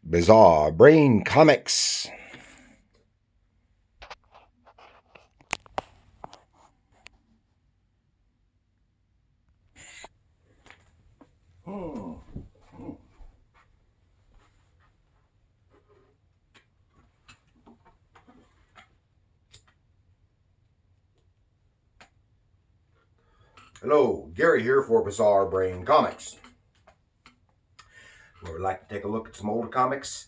Bizarre Brain Comics. Hello, Gary here for Bizarre Brain Comics. We would like to take a look at some older comics,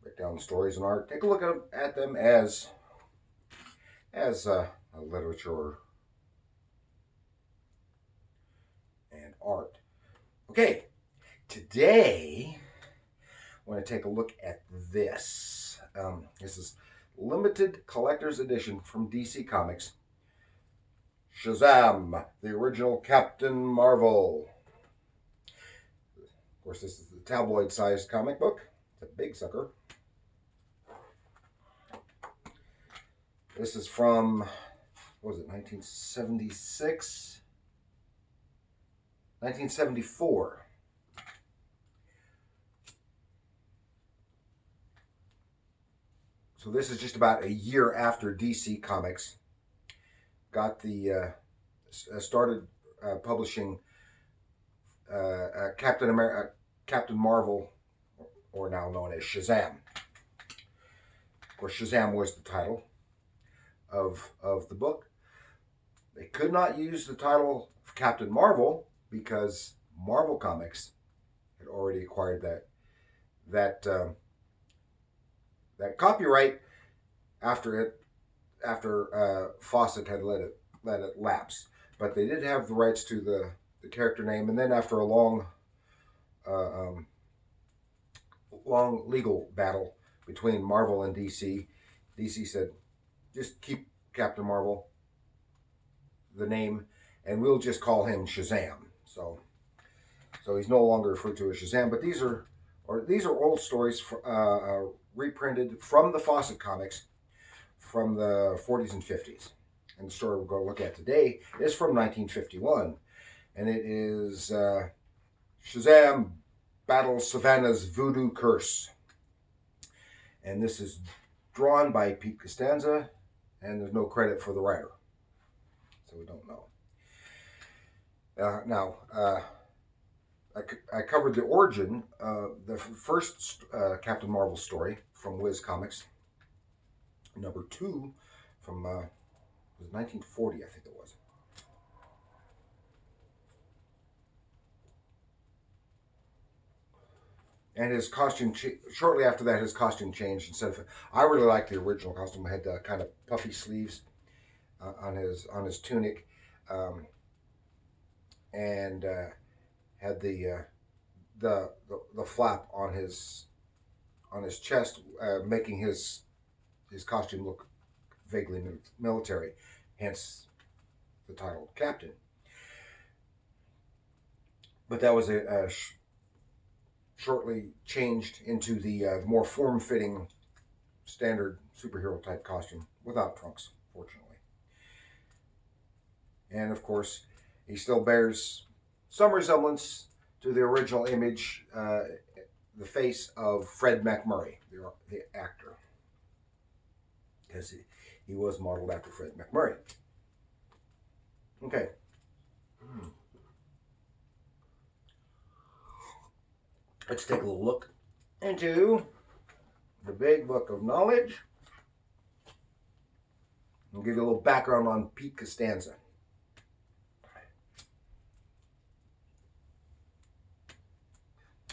break down the stories and art, take a look at them as a literature and art. Okay, today I want to take a look at this. This is Limited Collectors Edition from DC Comics. Shazam, the original Captain Marvel. Of course, this is the tabloid-sized comic book. It's a big sucker. This is from, what was it, 1976? 1974. So this is just about a year after DC Comics got the started publishing Captain Marvel, or now known as Shazam. Of course, Shazam was the title of the book. They could not use the title of Captain Marvel because Marvel Comics had already acquired that copyright after Fawcett had let it lapse. But they did have the rights to the character name, and then after a long legal battle between Marvel and DC said, just keep Captain Marvel, the name, and we'll just call him Shazam. So he's no longer referred to as Shazam. But these are old stories reprinted from the Fawcett comics from the 40s and 50s. And the story we're going to look at today is from 1951. And it is Shazam battles Savannah's voodoo curse. And this is drawn by Pete Costanza, and there's no credit for the writer. So we don't know. I covered the origin, the first Captain Marvel story from Wiz Comics. Number 2 from it was 1940, I think it was. And his costume, shortly after that, his costume changed. I really liked the original costume. It had kind of puffy sleeves on his tunic, and had the flap on his chest, making his costume look vaguely military, hence the title Captain. But that was shortly changed into the more form-fitting standard superhero type costume without trunks, fortunately. And of course, he still bears some resemblance to the original image, the face of Fred MacMurray, the actor, because he was modeled after Fred MacMurray. Okay. Let's take a look into the big book of knowledge. I'll give you a little background on Pete Costanza.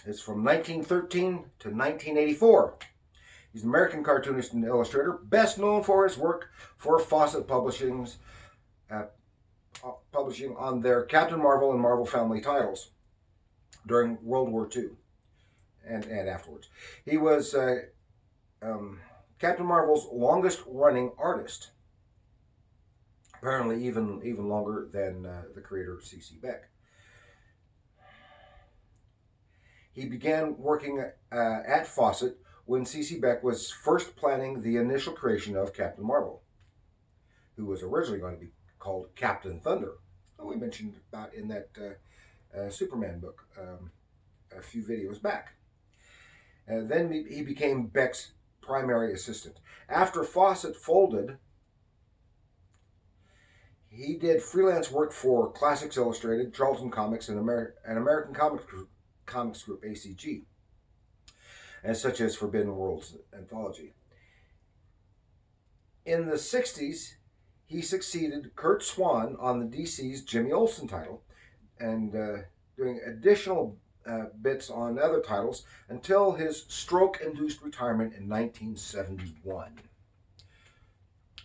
It's from 1913 to 1984. He's an American cartoonist and illustrator, best known for his work for Fawcett publishing on their Captain Marvel and Marvel family titles during World War II and afterwards. He was Captain Marvel's longest running artist, apparently even longer than the creator C.C. Beck. He began working at Fawcett when C.C. Beck was first planning the initial creation of Captain Marvel, who was originally going to be called Captain Thunder, who we mentioned about in that Superman book a few videos back. And then he became Beck's primary assistant. After Fawcett folded, he did freelance work for Classics Illustrated, Charlton Comics, and American Comics Group, ACG, and such as Forbidden Worlds anthology. In the 60s, he succeeded Kurt Swan on the DC's Jimmy Olsen title, and doing additional bits on other titles until his stroke-induced retirement in 1971.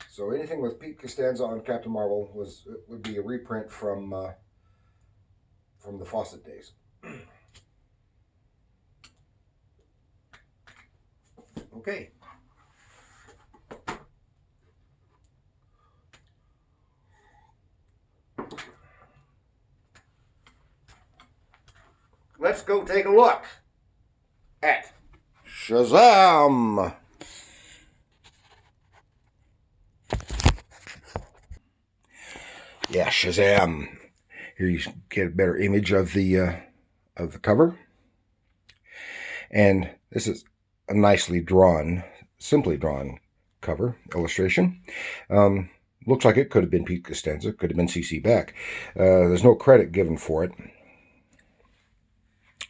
So anything with Pete Costanza on Captain Marvel would be a reprint from the Fawcett days. Okay. Let's go take a look at Shazam. Yeah, Shazam. Here you get a better image of the cover, and this is a nicely drawn, simply drawn cover illustration. Looks like it could have been Pete Costanza, could have been C.C. Beck. There's no credit given for it,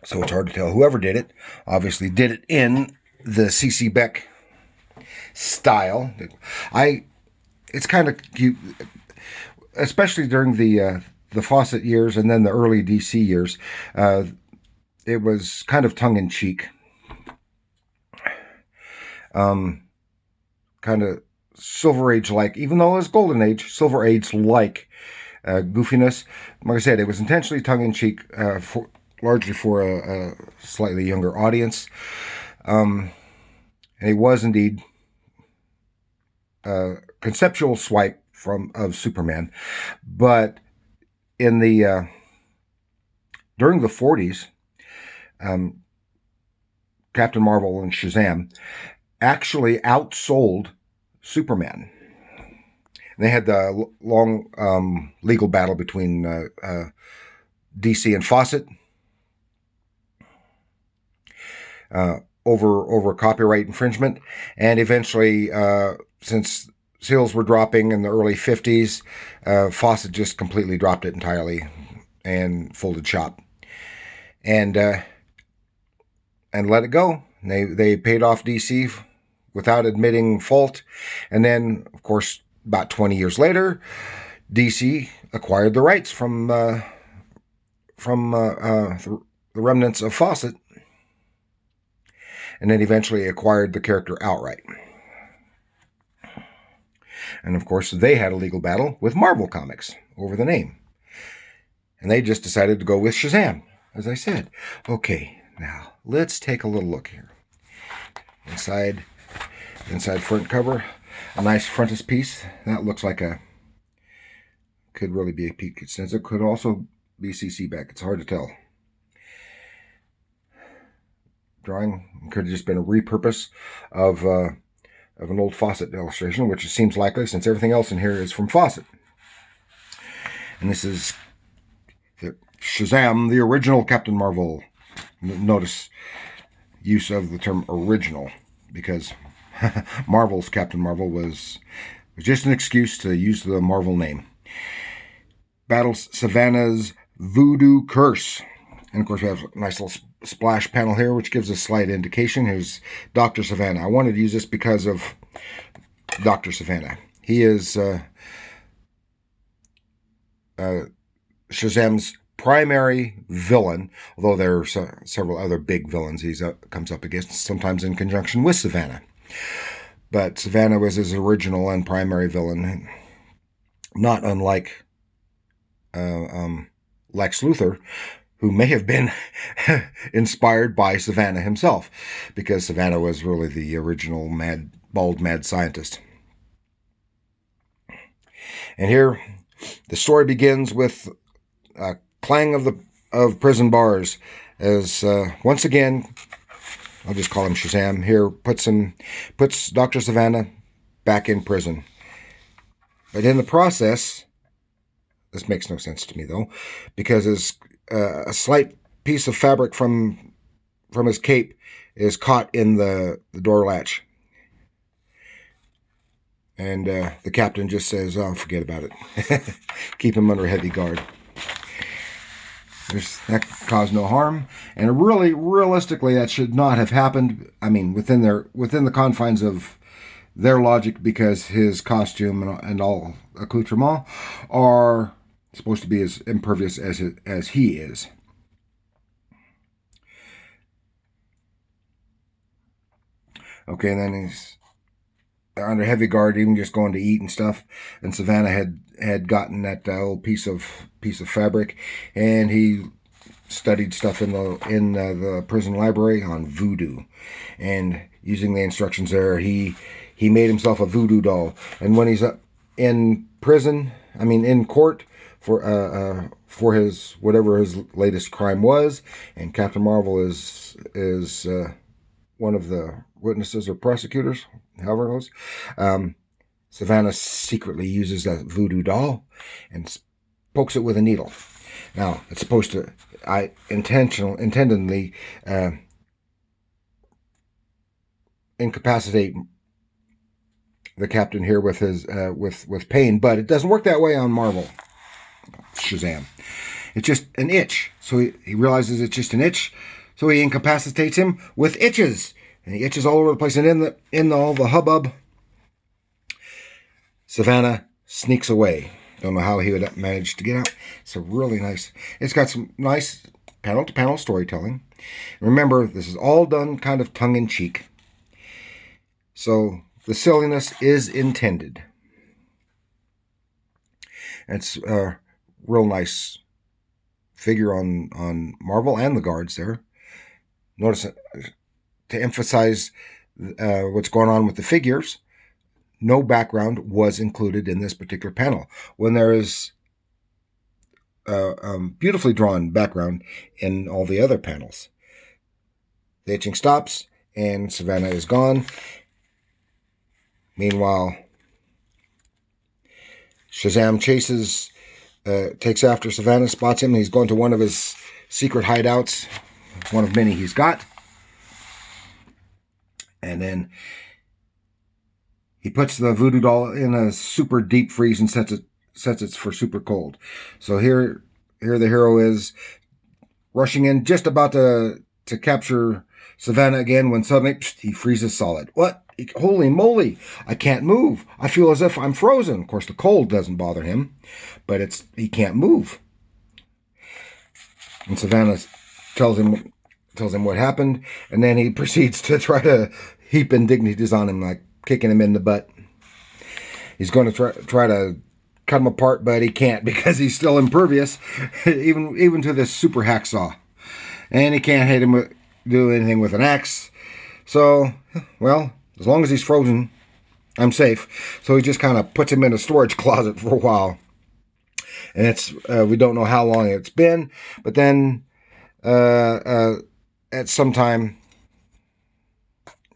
so it's hard to tell. Whoever did it obviously did it in the C.C. Beck style. It's kind of cute, especially during the Fawcett years and then the early DC years. It was kind of tongue-in-cheek, kind of Silver Age-like, even though it was Golden Age, Silver Age-like goofiness. Like I said, it was intentionally tongue-in-cheek, largely for a slightly younger audience. And it was indeed a conceptual swipe of Superman. But in the during the 40s, Captain Marvel and Shazam actually outsold Superman. They had the long legal battle between DC and Fawcett over copyright infringement, and eventually, since sales were dropping in the early 50s, Fawcett just completely dropped it entirely and folded shop, and let it go. They paid off DC without admitting fault, and then, of course, about 20 years later, DC acquired the rights from the remnants of Fawcett, and then eventually acquired the character outright. And of course, they had a legal battle with Marvel Comics over the name, and they just decided to go with Shazam, as I said. Okay, now let's take a little look here. Inside front cover, a nice frontispiece. That looks like could really be a Pete Costanza. Could also be C.C. Beck. It's hard to tell. Drawing could have just been a repurpose of an old Fawcett illustration, which seems likely since everything else in here is from Fawcett. And this is Shazam, the original Captain Marvel. Notice use of the term original, because Marvel's Captain Marvel was just an excuse to use the Marvel name. Battles Savannah's Voodoo Curse. And of course we have a nice little splash panel here, which gives a slight indication. Here's Dr. Savannah. I wanted to use this because of Dr. Savannah. He is Shazam's primary villain, although there are several other big villains he comes up against, sometimes in conjunction with Savannah. But Savannah was his original and primary villain, not unlike Lex Luthor, who may have been inspired by Savannah himself, because Savannah was really the original bald mad scientist. And here, the story begins with a clang of prison bars, as once again, I'll just call him Shazam here, puts Dr. Savannah back in prison. But in the process, this makes no sense to me though, because a slight piece of fabric from his cape is caught in the door latch. And the captain just says, "Oh, forget about it. Keep him under heavy guard." That caused no harm, and really, realistically, that should not have happened. I mean, within the confines of their logic, because his costume and all accoutrement are supposed to be as impervious as he is. Okay, and then he's under heavy guard, even just going to eat and stuff. And Savannah had gotten that old piece of fabric, and he studied stuff in the prison library on voodoo, and using the instructions there, he made himself a voodoo doll. And when he's in prison, I mean in court for his whatever his latest crime was, and Captain Marvel is one of the witnesses or prosecutors, however it goes. Savannah secretly uses that voodoo doll and pokes it with a needle. Now, it's supposed to, intentionally incapacitate the captain here with his with pain, but it doesn't work that way on Marvel Shazam. It's just an itch. So he realizes it's just an itch. So he incapacitates him with itches, and he itches all over the place. And in all the hubbub, Savannah sneaks away. Don't know how he would manage to get out. It's a really nice. It's got some nice panel-to-panel storytelling. Remember, this is all done kind of tongue-in-cheek, so the silliness is intended. It's a real nice figure on Marvel and the guards there. Notice, to emphasize what's going on with the figures, no background was included in this particular panel, when there is beautifully drawn background in all the other panels. The itching stops, and Savannah is gone. Meanwhile, Shazam takes after Savannah, spots him, and he's going to one of his secret hideouts, one of many he's got. And then he puts the voodoo doll in a super deep freeze and sets it for super cold. So here the hero is rushing in, just about to capture Savannah again, when suddenly he freezes solid. What? Holy moly! I can't move. I feel as if I'm frozen. Of course, the cold doesn't bother him, but he can't move. And Savannah tells him what happened, and then he proceeds to try to heap indignities on him, like kicking him in the butt. He's going to try to cut him apart, but he can't, because he's still impervious, even to this super hacksaw. And he can't hit him do anything with an axe. So, well, as long as he's frozen, I'm safe. So he just kind of puts him in a storage closet for a while. And it's we don't know how long it's been, but then at some time,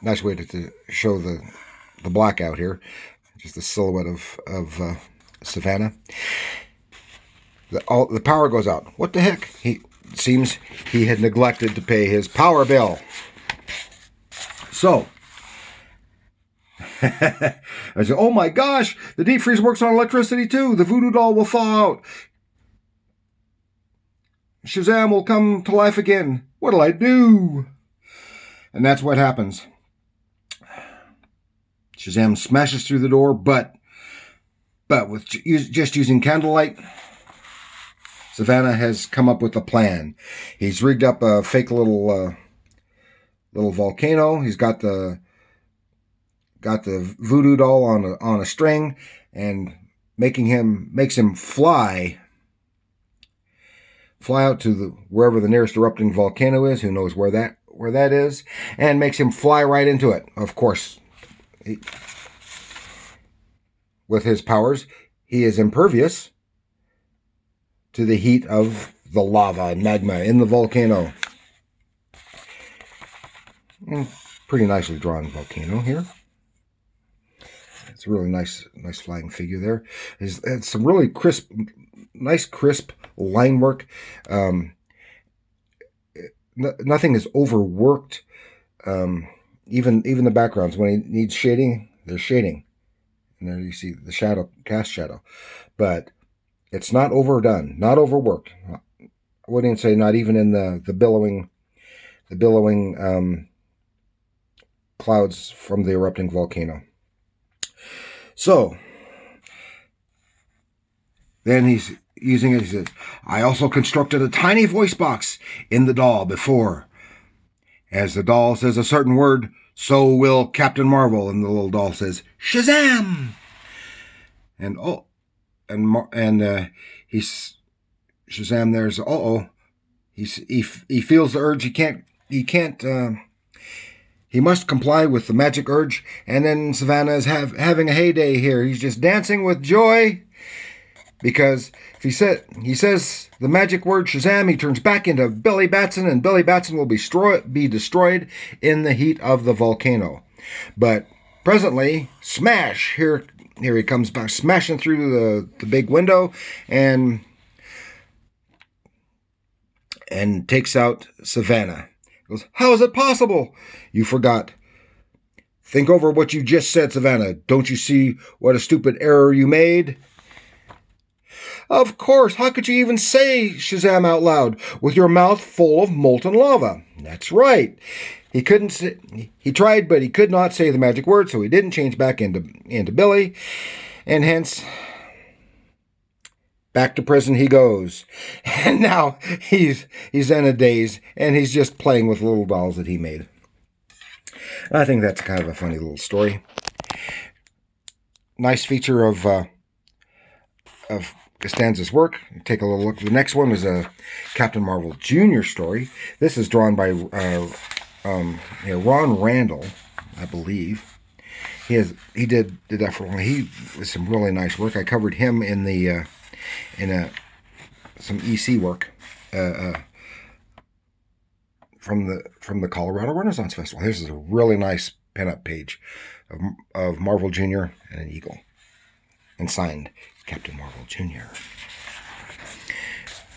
nice way to show the blackout here, just the silhouette of Savannah. The power goes out. What the heck? It seems he had neglected to pay his power bill. So I said, "Oh my gosh, the deep freeze works on electricity too. The voodoo doll will thaw out. Shazam will come to life again. What'll I do?" And that's what happens. Shazam smashes through the door, but with just using candlelight, Savannah has come up with a plan. He's rigged up a fake little volcano. He's got the voodoo doll on a string, and makes him fly out to wherever the nearest erupting volcano is. Who knows where that is? And makes him fly right into it. Of course, with his powers, he is impervious to the heat of the lava and magma in the volcano. And pretty nicely drawn volcano here. It's a really nice flying figure there. It's some really nice crisp line work. nothing is overworked. Even the backgrounds, when he needs shading, there's shading. And there you see the shadow, cast shadow. But it's not overdone, not overworked. I wouldn't say not even in the billowing clouds from the erupting volcano. So then he's using it. He says, I also constructed a tiny voice box in the doll before. As the doll says a certain word, so will Captain Marvel. And the little doll says, Shazam! And he's Shazam there's, he feels the urge. He must comply with the magic urge. And then Savannah is having a heyday here. He's just dancing with joy. Because if he says the magic word Shazam, he turns back into Billy Batson, and Billy Batson will be destroyed in the heat of the volcano. But presently, smash! Here he comes back, smashing through the big window, and takes out Savannah. He goes, how is it possible? You forgot. Think over what you just said, Savannah. Don't you see what a stupid error you made? Of course, how could you even say Shazam out loud with your mouth full of molten lava? That's right. He tried, but he could not say the magic word, so he didn't change back into Billy, and hence back to prison he goes. And now he's in a daze, and he's just playing with little dolls that he made. I think that's kind of a funny little story. Nice feature of Costanza's work. Take a little look. The next one is a Captain Marvel Jr. story. This is drawn by Ron Randall, I believe. He did that for he was some really nice work. I covered him in some EC work from the Colorado Renaissance Festival. Here's a really nice pinup page of Marvel Jr. and an eagle, and signed Captain Marvel Jr.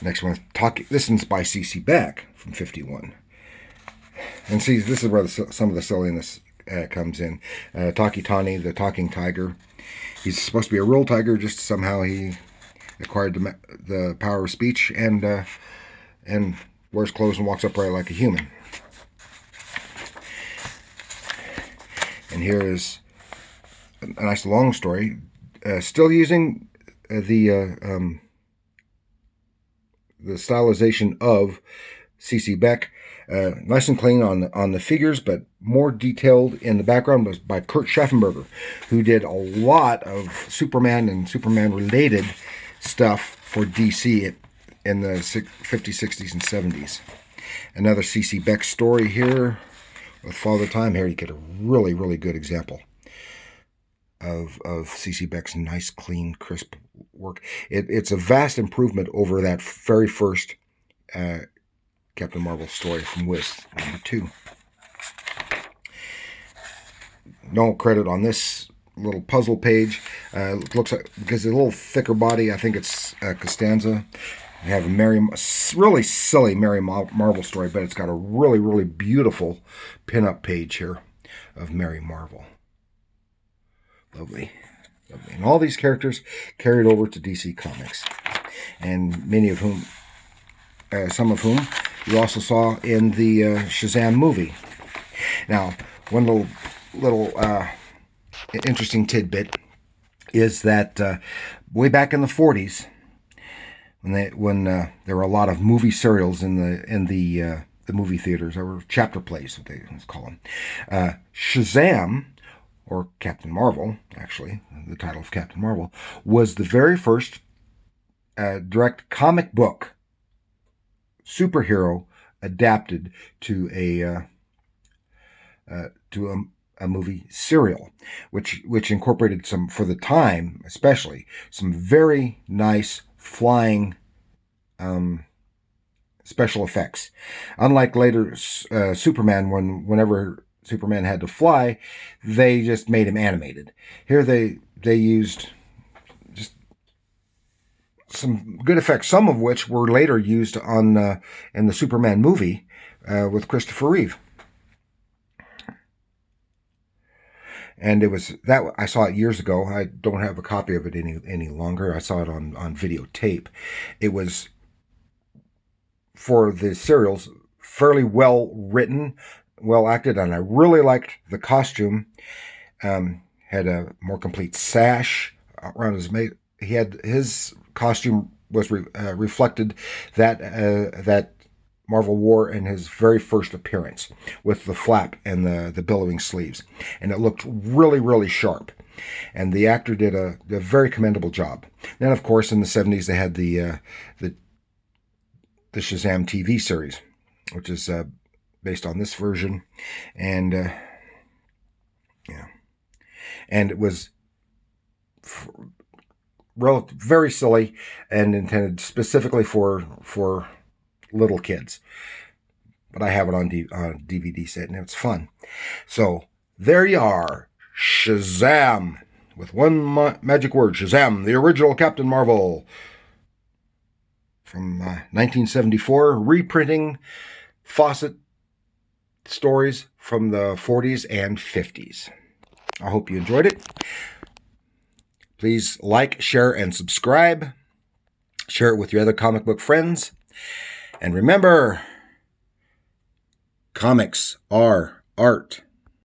Next one, this one's by C.C. Beck from 51. And see, this is where some of the silliness comes in. Tawny, the talking tiger. He's supposed to be a real tiger, just somehow he acquired the power of speech and wears clothes and walks upright like a human. And here is a nice long story. Still using the stylization of C.C. Beck. Nice and clean on the figures, but more detailed in the background was by Kurt Schaffenberger, who did a lot of Superman and Superman-related stuff for DC in the 50s, 60s, and 70s. Another C.C. Beck story here with Father Time. Here you get a really, really good example of C.C. Beck's nice, clean, crisp work. It's a vast improvement over that very first Captain Marvel story from Wiz #2. No credit on this little puzzle page. It looks like, because it's a little thicker body, I think it's Costanza. You have a really silly Mary Marvel story, but it's got a really, really beautiful pin-up page here of Mary Marvel. Lovely. Lovely. And all these characters carried over to DC Comics, and some of whom you also saw in the Shazam movie. Now, one little interesting tidbit is that way back in the 40s, when there were a lot of movie serials in the movie theaters, there were chapter plays, what they call them. Shazam, or Captain Marvel, actually, the title of Captain Marvel, was the very first direct comic book superhero adapted to a movie serial, which incorporated some, for the time especially, some very nice flying special effects. Unlike later Superman, whenever Superman had to fly, they just made him animated. Here they used just some good effects, some of which were later used in the Superman movie with Christopher Reeve. And it was that I saw it years ago. I don't have a copy of it any longer. I saw it on videotape. It was, for the serials, fairly well written, well acted, and I really liked the costume. Had a more complete sash around his mate. He had his costume was reflected that Marvel wore in his very first appearance, with the flap and the billowing sleeves, and it looked really, really sharp. And the actor did a very commendable job. Then, of course, in the 70s they had the Shazam TV series, which is based on this version, and yeah, and it was very silly and intended specifically for little kids. But I have it on DVD set, and it's fun. So there you are, Shazam, with one magic word, Shazam, the original Captain Marvel, from 1974, reprinting Fawcett stories from the 40s and 50s. I hope you enjoyed it. Please like, share, and subscribe. Share it with your other comic book friends. And remember, comics are art.